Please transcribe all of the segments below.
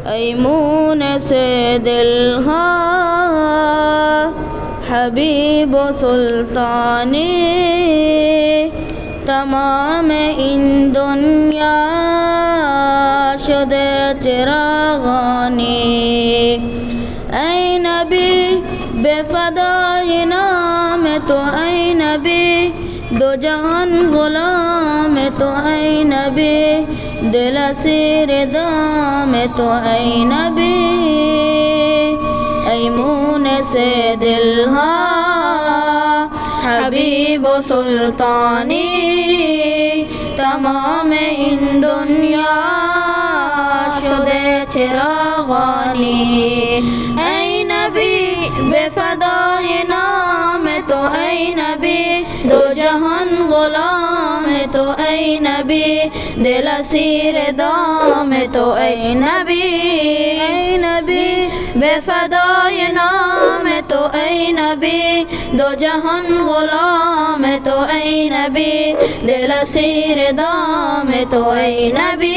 ऐमून से दिल हबीब सुल्तानी तमाम इन दुनिया शुदे चिरागानी ऐ नबी बेफदाई नाम तो ऐ नबी दो जहान गुलाम तो ऐ नबी दिल असीर दाम तो ऐ नबी ऐमून से दिल हबीब सुल्तानी तमाम इन दुनिया शुदे चिरागानी ऐ नबी बेफदाई नाम तो ऐ नबी दो जहान गुलाम तो ऐ नबी दिल असीर दाम तो ऐ नबी बेफदाई नाम तो ऐ नबी दो जहान गुलाम तो ऐ नबी दिल असीर दाम तो ऐ नबी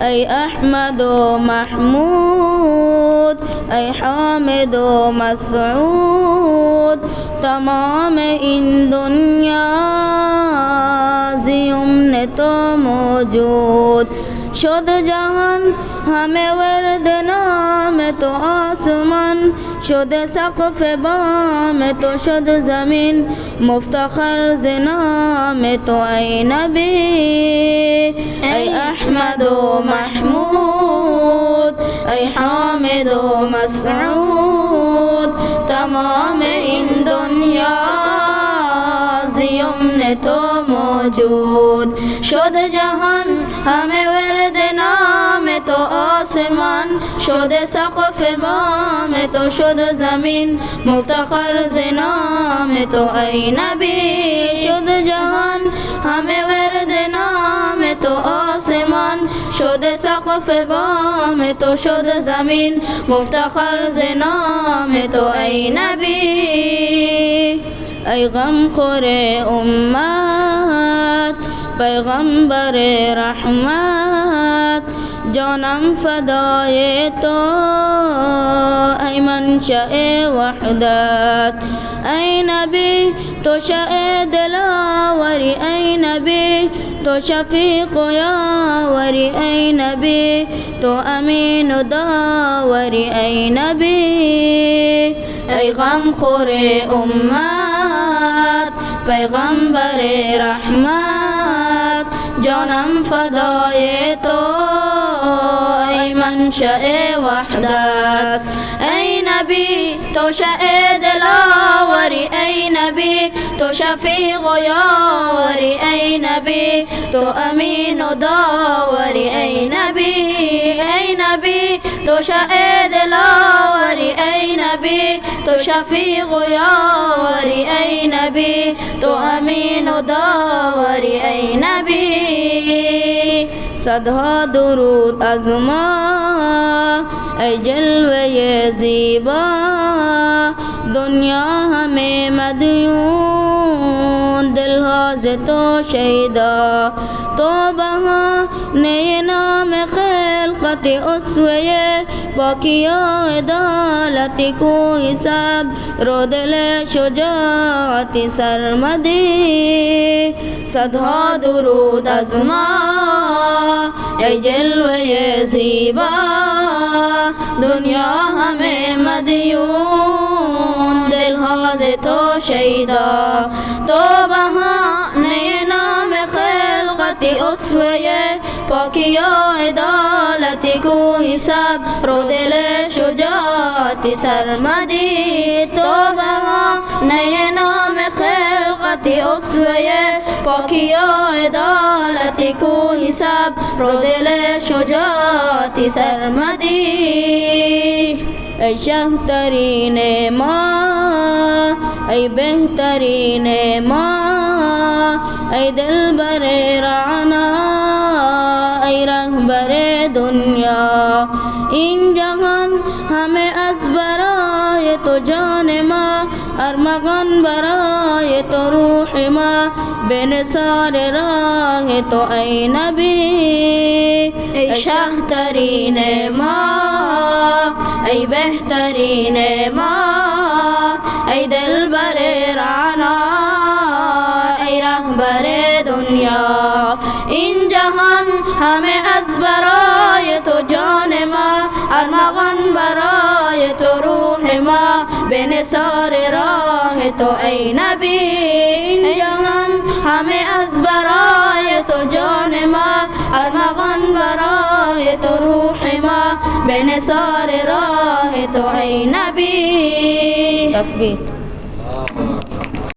ऐ अहमद व महमूद ऐ हामिद व मसऊद तमाम इन दुनिया ज़ियम्न तो मौजूद शुद जहान हमें वर्द नाम तो आसमान शुद सक़फ़ बाम तो शुद ज़मीन मुफ्तखर ज़नाम तो ऐ नबी ऐ अहमद व महमूद ऐ हामिद व मसऊद तमाम इन दुनिया ज़ियम्न तो मौजूद शुद जहान हमें वर्द नाम तो आसमान शुद सक़फ़ बाम तो शुद ज़मीन मुफ्तखर ज़नाम तो ऐ नबी शुद जहान हमें वर्द नाम तो आसमान शुद सक़फ़ बाम तो शुद ज़मीन मुफ्तखर ज़नाम तो ऐ नबी ऐ गमख़ोर उम्मत पैगम्बर रहमत जानम फदाए तो ऐ मंशए वहदत ऐ नबी तो शए दिलावरी ऐ नबी तो शफीक़ यावरी ऐ नबी तो अमीन दावरी ऐ नबी ऐ गमख़ोर उम्मत पैगम्बर रहमत जानम फदाए तो ऐ मंशए वहदत ऐ नबी तो शए दिलावरी ऐ नबी तो शफीक़ यावरी ऐ नबी तो अमीन दावरी ऐ नबी तो शए दिलावरी ऐ नबी तो शफीक़ यावरी ऐ नबी तो अमीन दावरी ऐ नबी सदा दुरूद अज़मा ऐ जलवे ज़ीबा दुनिया हमें मदयून दिल हाज़िर तो शहीदा तो बहा नए नाम खिलक़त उसवे बाकिया अदालत को हिसाब रो दिल शुजाअत सरमदी सदा दुरूद अज़मा ऐ जलवे ज़ीबा दुनिया हमें मदयून दिल हाज़िर तो शहीदा तो बहा नए नाम खिलक़त उसवे बाकिया अदालत को हिसाब रो दिल शुजाअत सरमदी तो बहा नए नाम खिलक़त उसवे बाकिया अदालत को हिसाब रो दिल शुजाअत सरमदी ऐ शाहतरीन माँ ऐ बेहतरीन माँ ऐ दिलबर राना ऐ रहबर दुनिया इन जहान हमें असबराए तो जाने ماں ارمغن برائے تو روح ماں بے نثار راہ تو اے نبی اے شاہ ترین ماں اے بہترین ماں اے دلبر رانا اے رہبر دنیا این جہان ہمیں از برائے تو جان ماں ارمغن برائے تو روح ماں بے نثار راہ تو اے نبی این جہان ہمیں از برائے تو جان ماں ارمغن برائے تو روح ماں بے نثار راہ تو اے نبی تکبیر